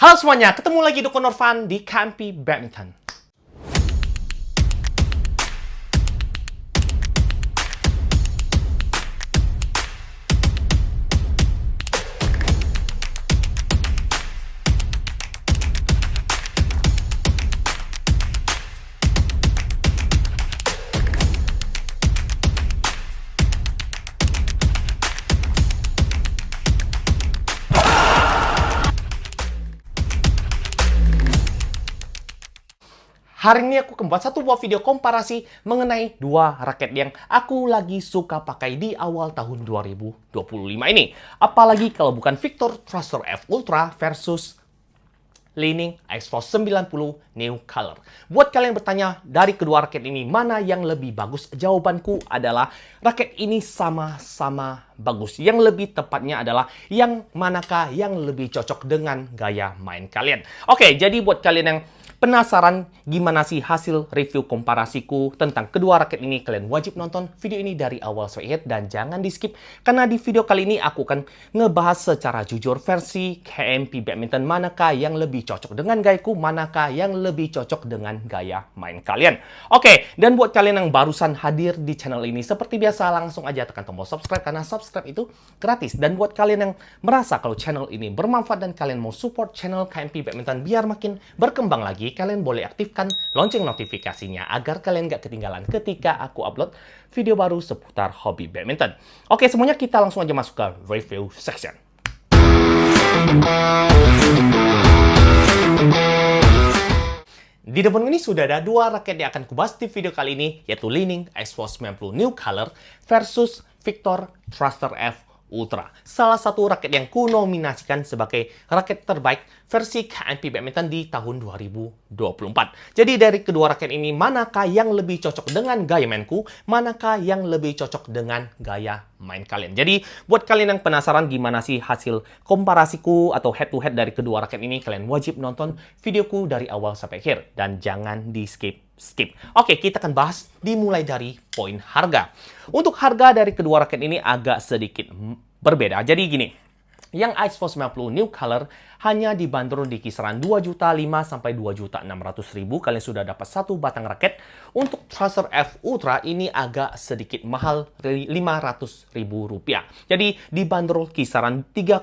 Halo semuanya, ketemu lagi Doko Norvan di KMP Badminton. Hari ini aku akan buat satu buah video komparasi mengenai dua raket yang aku lagi suka pakai di awal tahun 2025 ini. Apalagi kalau bukan Victor Thruster F Ultra versus Li-Ning X-Force 90 New Color. Buat kalian yang bertanya dari kedua raket ini mana yang lebih bagus, jawabanku adalah raket ini sama-sama bagus. Yang lebih tepatnya adalah yang manakah yang lebih cocok dengan gaya main kalian. Oke, jadi buat kalian yang penasaran gimana sih hasil review komparasiku tentang kedua raket ini, kalian wajib nonton video ini dari awal sampai akhir dan jangan di skip karena di video kali ini aku akan ngebahas secara jujur versi KMP Badminton manakah yang lebih cocok dengan gayaku, manakah yang lebih cocok dengan gaya main kalian. Oke, dan buat kalian yang barusan hadir di channel ini, seperti biasa langsung aja tekan tombol subscribe karena subscribe itu gratis. Dan buat kalian yang merasa kalau channel ini bermanfaat dan kalian mau support channel KMP Badminton biar makin berkembang lagi, kalian boleh aktifkan lonceng notifikasinya agar kalian gak ketinggalan ketika aku upload video baru seputar hobi badminton. Oke, semuanya kita langsung aja masuk ke review section. Di depan ini sudah ada dua raket yang akan kubahas di video kali ini, yaitu Li-Ning X-Force 90 New Color versus Victor Thruster F Ultra. Salah satu raket yang kunominasikan sebagai raket terbaik versi KMP Badminton di tahun 2024. Jadi dari kedua raket ini, manakah yang lebih cocok dengan gaya mainku, manakah yang lebih cocok dengan gaya main kalian. Jadi buat kalian yang penasaran gimana sih hasil komparasiku atau head to head dari kedua raket ini, kalian wajib nonton videoku dari awal sampai akhir dan jangan di skip. Oke, kita akan bahas dimulai dari poin harga. Untuk harga dari kedua raket ini agak sedikit berbeda. Jadi gini, yang X-Force 90 New Color hanya dibanderol di kisaran 2.500.000 sampai 2.600.000. Kalian sudah dapat satu batang raket. Untuk Thruster F Ultra ini agak sedikit mahal, Rp500.000. Jadi dibanderol kisaran 3,1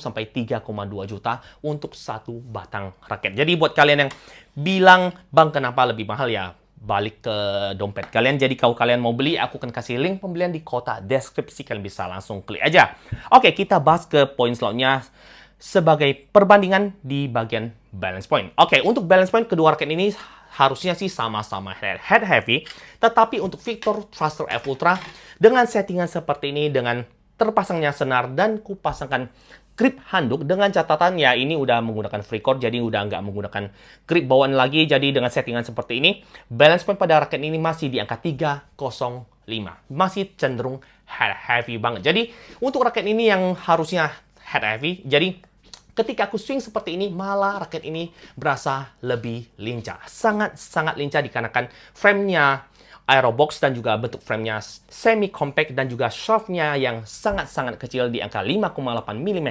sampai 3,2 juta untuk satu batang raket. Jadi buat kalian yang bilang, "Bang, kenapa lebih mahal?" ya, balik ke dompet kalian. Jadi kalau kalian mau beli, aku akan kasih link pembelian di kotak deskripsi. Kalian bisa langsung klik aja. Oke, kita bahas ke poin selanjutnya sebagai perbandingan di bagian balance point. Oke, untuk balance point kedua raket ini harusnya sih sama-sama head heavy. Tetapi untuk Victor Thruster F Ultra dengan settingan seperti ini, dengan terpasangnya senar dan kupasangkan grip handuk dengan catatan ya ini udah menggunakan free core, jadi udah nggak menggunakan grip bawaan lagi. Jadi dengan settingan seperti ini, balance point pada raket ini masih di angka 305. Masih cenderung head heavy banget. Jadi untuk raket ini yang harusnya head heavy, jadi ketika aku swing seperti ini, malah raket ini berasa lebih lincah. Sangat-sangat lincah dikarenakan frame-nya Aerobox dan juga bentuk frame-nya semi-compact dan juga shaft-nya yang sangat-sangat kecil di angka 5,8 mm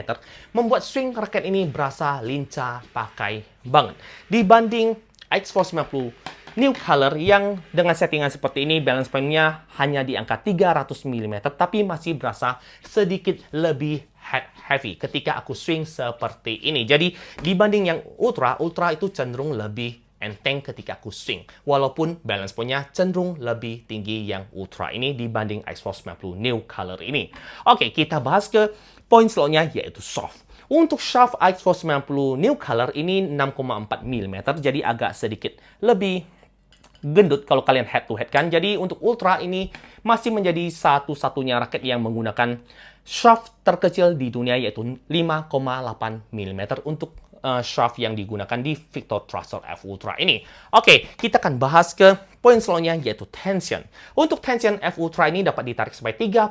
membuat swing raket ini berasa lincah pakai banget. Dibanding X-Force 90 New Color yang dengan settingan seperti ini, balance point-nya hanya di angka 300 mm tapi masih berasa sedikit lebih head heavy ketika aku swing seperti ini. Jadi dibanding yang Ultra itu cenderung lebih enteng ketika aku swing. Walaupun balance point-nya cenderung lebih tinggi yang Ultra ini dibanding X-Force 90 New Color ini. Oke, kita bahas ke poin selanjutnya yaitu shaft. Untuk shaft X-Force 90 New Color ini 6,4 mm, jadi agak sedikit lebih gendut kalau kalian head to head kan. Jadi untuk Ultra ini masih menjadi satu-satunya raket yang menggunakan shaft terkecil di dunia yaitu 5,8 mm untuk shaft yang digunakan di Victor Thruster F Ultra ini. Oke, kita akan bahas ke poin selanjutnya yaitu tension. Untuk tension F Ultra ini dapat ditarik sampai 31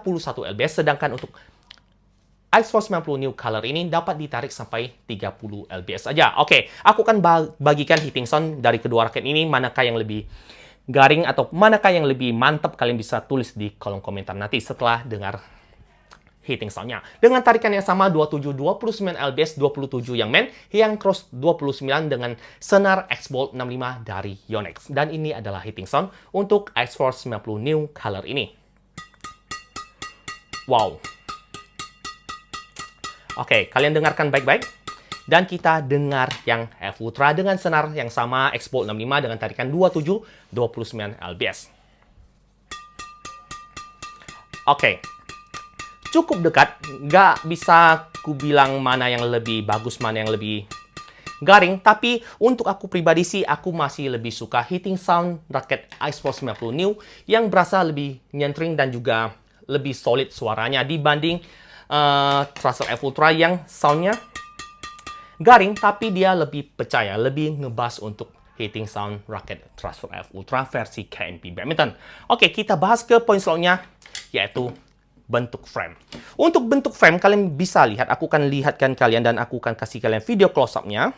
lbs, sedangkan untuk X-Force 90 New Color ini dapat ditarik sampai 30 lbs saja. Oke, aku akan bagikan hitting sound dari kedua raket ini, manakah yang lebih garing atau manakah yang lebih mantap, kalian bisa tulis di kolom komentar nanti setelah dengar hitting soundnya. Dengan tarikan yang sama 27 29 lbs, 27 yang main, yang cross 29 dengan senar X-Bolt 65 dari Yonex. Dan ini adalah hitting sound untuk Ice Force 90 New Color ini. Wow. Oke, kalian dengarkan baik-baik. Dan kita dengar yang F Ultra dengan senar yang sama X-Bolt 65 dengan tarikan 27 29 lbs. Oke. Cukup dekat, nggak bisa ku bilang mana yang lebih bagus, mana yang lebih garing, tapi untuk aku pribadi sih, aku masih lebih suka hitting sound raket Ice Force 90 New yang berasa lebih nyentring dan juga lebih solid suaranya dibanding Thruster F Ultra yang soundnya garing, tapi dia lebih percaya, lebih ngebas untuk hitting sound raket Thruster F Ultra versi KNP Badminton. Oke, kita bahas ke poin selanjutnya, yaitu bentuk frame. Untuk bentuk frame, kalian bisa lihat, aku akan lihatkan kalian dan aku akan kasih kalian video close-up-nya.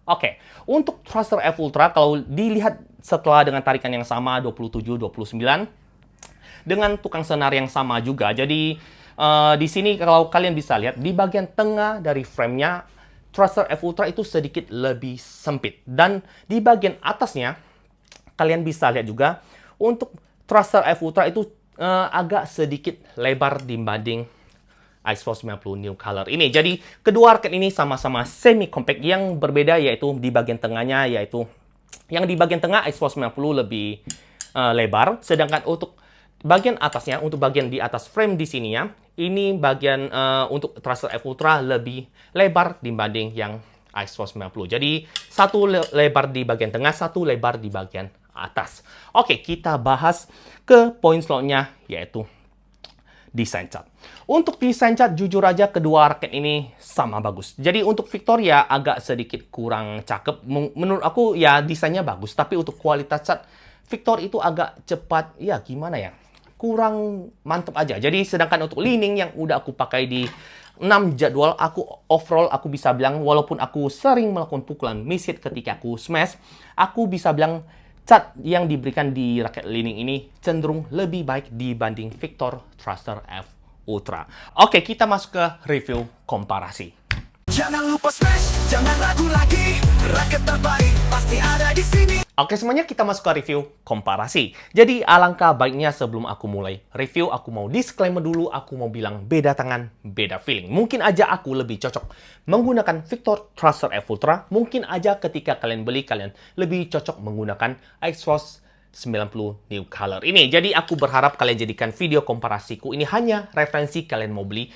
Oke, untuk Thruster F Ultra, kalau dilihat setelah dengan tarikan yang sama, 27, 29, dengan tukang senar yang sama juga. Jadi, di sini kalau kalian bisa lihat, di bagian tengah dari frame-nya, Thruster F Ultra itu sedikit lebih sempit. Dan di bagian atasnya, kalian bisa lihat juga, untuk Thruster F Ultra itu agak sedikit lebar dibanding Ice Force 90 New Color ini. Jadi, kedua raket ini sama-sama semi compact. Yang berbeda yaitu di bagian tengahnya, yaitu yang di bagian tengah Ice Force 90 lebih lebar. Sedangkan untuk bagian atasnya, untuk bagian di atas frame di sini ya, ini bagian untuk Thruster F Ultra lebih lebar dibanding yang Ice Force 90. Jadi, satu lebar di bagian tengah, satu lebar di bagian atas. Oke, kita bahas ke poin selanjutnya, yaitu desain cat. Untuk desain cat, jujur aja kedua raket ini sama bagus. Jadi untuk Victoria agak sedikit kurang cakep. Menurut aku ya desainnya bagus, tapi untuk kualitas cat Victor itu agak cepat, ya gimana ya, kurang mantep aja. Jadi sedangkan untuk Li-Ning yang udah aku pakai di 6 jadwal, aku overall aku bisa bilang, walaupun aku sering melakukan pukulan miss hit ketika aku smash, aku bisa bilang cat yang diberikan di raket Li-Ning ini cenderung lebih baik dibanding Victor Thruster F Ultra. Oke, kita masuk ke review komparasi. Jangan lupa smash, jangan ragu lagi, raket terbaik pasti ada di sini. Oke, semuanya kita masuk ke review komparasi. Jadi, alangkah baiknya sebelum aku mulai review, aku mau disclaimer dulu, aku mau bilang beda tangan, beda feeling. Mungkin aja aku lebih cocok menggunakan Victor Thruster F Ultra, mungkin aja ketika kalian beli, kalian lebih cocok menggunakan Ice Force 90 New Color ini. Jadi, aku berharap kalian jadikan video komparasiku ini hanya referensi kalian mau beli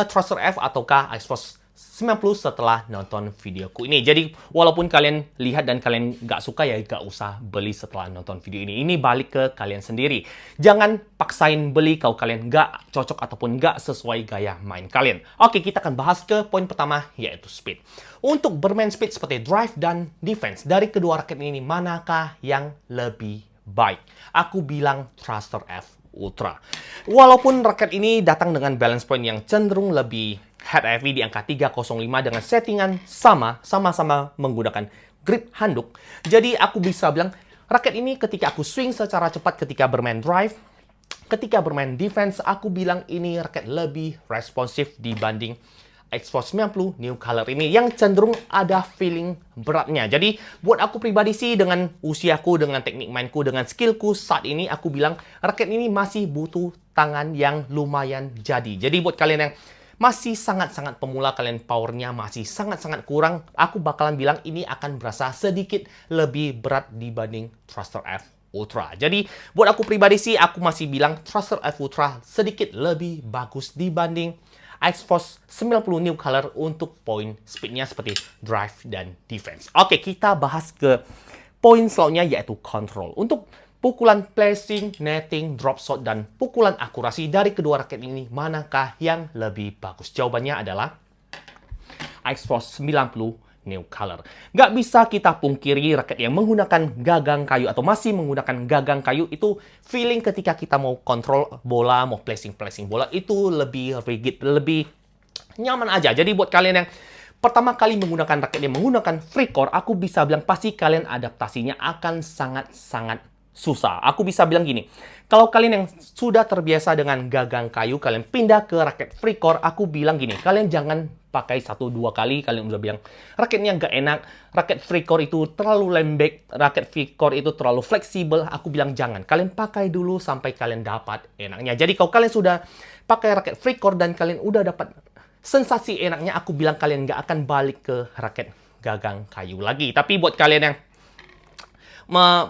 Thruster F ataukah Ice Force 90 setelah nonton videoku ini. Jadi, walaupun kalian lihat dan kalian nggak suka, ya nggak usah beli setelah nonton video ini. Ini balik ke kalian sendiri. Jangan paksain beli kalau kalian nggak cocok ataupun nggak sesuai gaya main kalian. Oke, kita akan bahas ke poin pertama, yaitu speed. Untuk bermain speed seperti drive dan defense, dari kedua raket ini, manakah yang lebih baik? Aku bilang Thruster F Ultra. Walaupun raket ini datang dengan balance point yang cenderung lebih head heavy di angka 305 dengan settingan sama-sama menggunakan grip handuk. Jadi aku bisa bilang raket ini ketika aku swing secara cepat ketika bermain drive, ketika bermain defense, aku bilang ini raket lebih responsif dibanding Ice Force 90 New Color ini yang cenderung ada feeling beratnya. Jadi buat aku pribadi sih, dengan usiaku, dengan teknik mainku, dengan skillku saat ini, aku bilang raket ini masih butuh tangan yang lumayan jadi. Jadi buat kalian yang masih sangat-sangat pemula, kalian powernya masih sangat-sangat kurang, aku bakalan bilang ini akan berasa sedikit lebih berat dibanding Thruster F Ultra. Jadi buat aku pribadi sih, aku masih bilang Thruster F Ultra sedikit lebih bagus dibanding Ice Force 90 New Color untuk poin speednya seperti drive dan defense. Oke, kita bahas ke poin selanjutnya, yaitu control. Untuk pukulan placing, netting, drop shot, dan pukulan akurasi dari kedua raket ini, manakah yang lebih bagus? Jawabannya adalah Ice Force 90 New Color. Nggak bisa kita pungkiri raket yang menggunakan gagang kayu atau masih menggunakan gagang kayu itu feeling ketika kita mau kontrol bola, mau placing bola itu lebih rigid, lebih nyaman aja. Jadi buat kalian yang pertama kali menggunakan raket yang menggunakan free core, aku bisa bilang pasti kalian adaptasinya akan sangat-sangat susah. Aku bisa bilang gini, kalau kalian yang sudah terbiasa dengan gagang kayu, kalian pindah ke raket FreeCore, aku bilang gini, kalian jangan pakai 1-2 kali, kalian udah bilang, raketnya nggak enak, raket FreeCore itu terlalu lembek, raket FreeCore itu terlalu fleksibel, aku bilang jangan. Kalian pakai dulu sampai kalian dapat enaknya. Jadi kalau kalian sudah pakai raket FreeCore dan kalian udah dapat sensasi enaknya, aku bilang kalian nggak akan balik ke raket gagang kayu lagi. Tapi buat kalian yang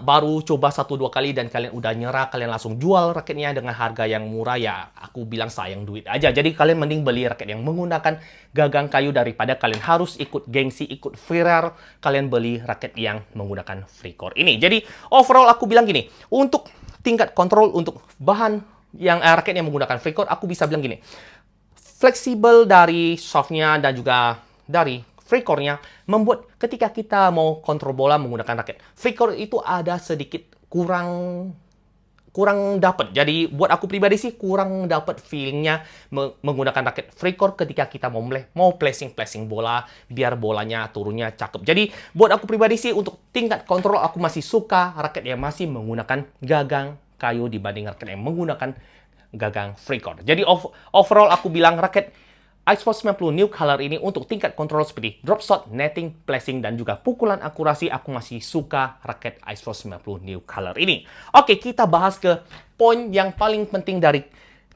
baru coba 1-2 kali dan kalian udah nyerah, kalian langsung jual raketnya dengan harga yang murah, ya aku bilang sayang duit aja. Jadi kalian mending beli raket yang menggunakan gagang kayu daripada kalian harus ikut gengsi, ikut viral, kalian beli raket yang menggunakan FreeCore ini. Jadi overall aku bilang gini, untuk tingkat kontrol untuk bahan yang raket yang menggunakan FreeCore, aku bisa bilang gini, fleksibel dari shaftnya dan juga dari FreeCore-nya membuat ketika kita mau kontrol bola menggunakan raket FreeCore itu ada sedikit kurang dapat. Jadi buat aku pribadi sih kurang dapat feelingnya menggunakan raket FreeCore ketika kita mau placing bola biar bolanya turunnya cakep. Jadi buat aku pribadi sih untuk tingkat kontrol aku masih suka raket yang masih menggunakan gagang kayu dibanding raket yang menggunakan gagang FreeCore. Jadi overall aku bilang raket Ice Force 90 New Color ini untuk tingkat kontrol seperti drop shot, netting, placing, dan juga pukulan akurasi, aku masih suka raket Ice Force 90 New Color ini. Oke, kita bahas ke poin yang paling penting dari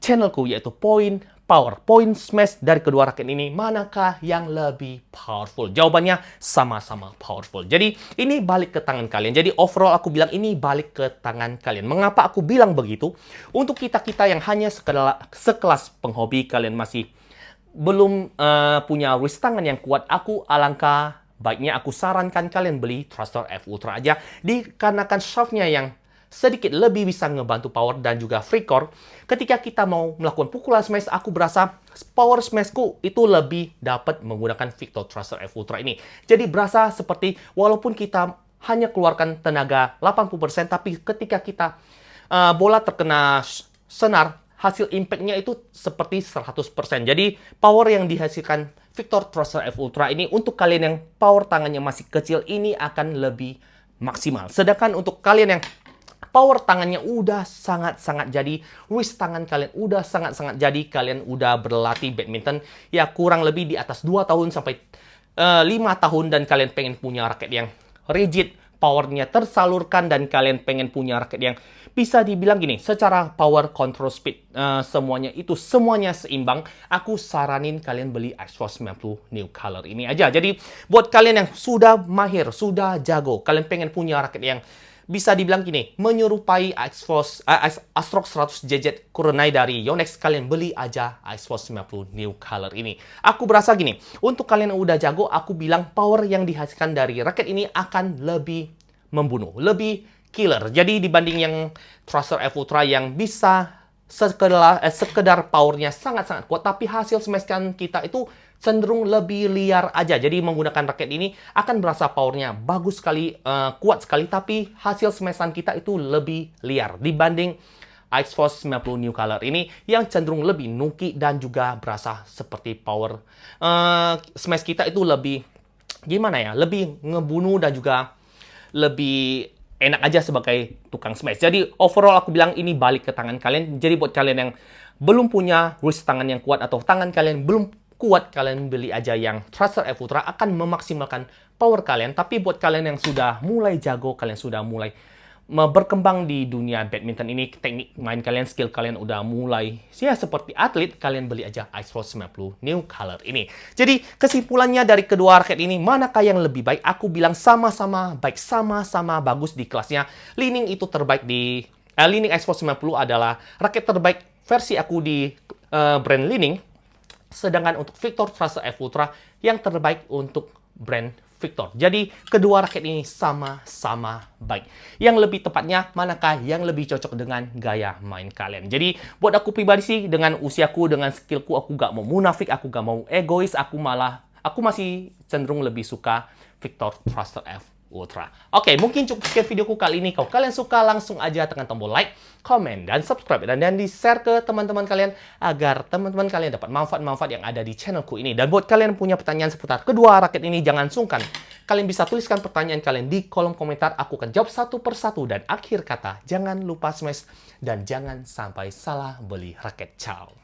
channelku, yaitu poin power. Poin smash dari kedua raket ini, manakah yang lebih powerful? Jawabannya sama-sama powerful. Jadi, ini balik ke tangan kalian. Jadi, overall aku bilang ini balik ke tangan kalian. Mengapa aku bilang begitu? Untuk kita-kita yang hanya sekelas penghobi, kalian masih belum punya wrist tangan yang kuat, aku alangkah baiknya aku sarankan kalian beli Thruster F Ultra aja, dikarenakan shaftnya yang sedikit lebih bisa ngebantu power dan juga FreeCore. Ketika kita mau melakukan pukulan smash, aku berasa power smashku itu lebih dapat menggunakan Victor Thruster F Ultra ini. Jadi berasa seperti walaupun kita hanya keluarkan tenaga 80%, tapi ketika kita bola terkena senar, hasil impact-nya itu seperti 100%. Jadi, power yang dihasilkan Victor Thruster F Ultra ini untuk kalian yang power tangannya masih kecil ini akan lebih maksimal. Sedangkan untuk kalian yang power tangannya udah sangat-sangat jadi, wrist tangan kalian udah sangat-sangat jadi, kalian udah berlatih badminton ya kurang lebih di atas 2 tahun sampai 5 tahun dan kalian pengen punya raket yang rigid, powernya tersalurkan, dan kalian pengen punya raket yang bisa dibilang gini, secara power, control, speed, semuanya seimbang, aku saranin kalian beli Ice Force 90 New Color ini aja. Jadi buat kalian yang sudah mahir, sudah jago, kalian pengen punya raket yang bisa dibilang gini, menyerupai Astrox 100 JZ Kurenai dari Yonex, kalian beli aja Ice Force 90 New Color ini. Aku berasa gini, untuk kalian yang udah jago, aku bilang power yang dihasilkan dari raket ini akan lebih membunuh, lebih killer. Jadi dibanding yang Thruster F Ultra yang bisa sekedar powernya sangat-sangat kuat, tapi hasil smashan kita itu cenderung lebih liar aja. Jadi menggunakan raket ini akan berasa powernya bagus sekali, kuat sekali, tapi hasil smashan kita itu lebih liar dibanding Ice Force 90 New Color ini yang cenderung lebih nuki dan juga berasa seperti power smash kita itu lebih gimana ya, lebih ngebunuh dan juga lebih enak aja sebagai tukang smash. Jadi overall aku bilang ini balik ke tangan kalian. Jadi buat kalian yang belum punya wrist tangan yang kuat atau tangan kalian belum kuat, kalian beli aja yang Thruster F Ultra, akan memaksimalkan power kalian. Tapi buat kalian yang sudah mulai jago, kalian sudah mulai berkembang di dunia badminton ini, teknik main kalian, skill kalian udah mulai ya seperti atlet, kalian beli aja Ice Force 90 New Color ini. Jadi kesimpulannya dari kedua raket ini, manakah yang lebih baik? Aku bilang sama-sama baik, sama-sama bagus di kelasnya. Li-Ning itu terbaik di Li-Ning Ice Force 90 adalah raket terbaik versi aku di brand Li-Ning. Sedangkan untuk Victor Thruster F Ultra yang terbaik untuk brand Victor. Jadi kedua raket ini sama-sama baik. Yang lebih tepatnya, manakah yang lebih cocok dengan gaya main kalian? Jadi buat aku pribadi sih, dengan usiaku, dengan skillku, aku gak mau munafik, aku gak mau egois, aku masih cenderung lebih suka Victor Thruster F Ultra. Oke, mungkin cukup sekian videoku kali ini. Kalau kalian suka, langsung aja tekan tombol like, komen, dan subscribe. Dan di-share ke teman-teman kalian agar teman-teman kalian dapat manfaat-manfaat yang ada di channelku ini. Dan buat kalian yang punya pertanyaan seputar kedua raket ini, jangan sungkan Kalian bisa tuliskan pertanyaan kalian di kolom komentar. Aku akan jawab satu persatu. Dan akhir kata, jangan lupa smash dan jangan sampai salah beli raket. Ciao.